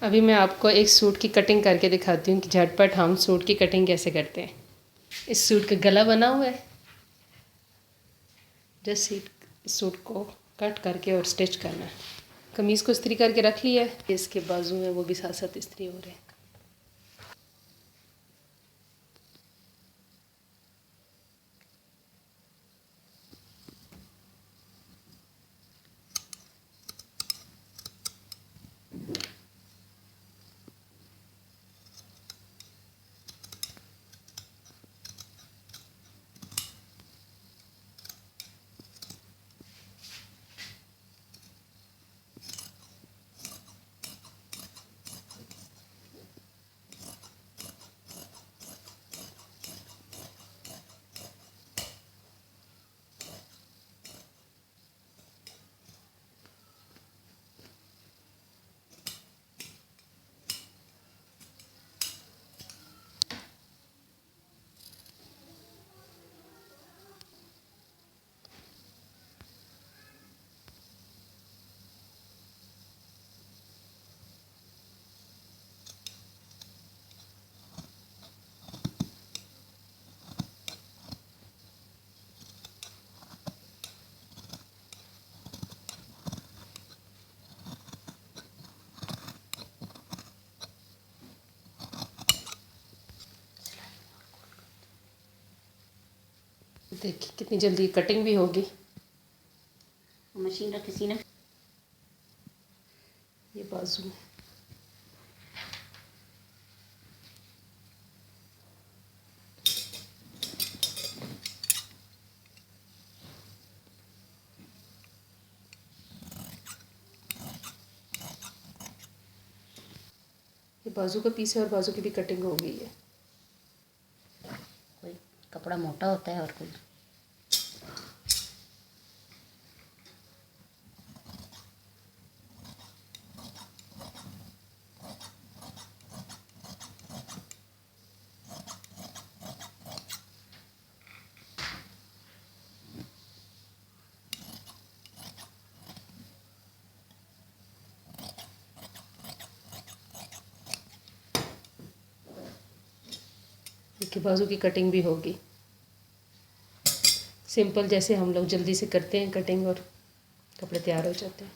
अभी मैं आपको एक सूट की कटिंग करके दिखाती हूँ कि झटपट हम सूट की कटिंग कैसे करते हैं। इस सूट का गला बना हुआ है, जस्ट इस सूट को कट करके और स्टिच करना है। कमीज़ को इस्त्री करके रख लिया है, इसके बाजू में वो भी साथ साथ इस्त्री हो रहे हैं। देखिए कितनी जल्दी कटिंग भी होगी। मशीन रखी सी ना, ये बाजू ये बाजू का पीस है और बाजू की भी कटिंग हो गई है। कोई कपड़ा मोटा होता है और कोई देखिए बाजू की कटिंग भी होगी। सिंपल जैसे हम लोग जल्दी से करते हैं कटिंग और कपड़े तैयार हो जाते हैं।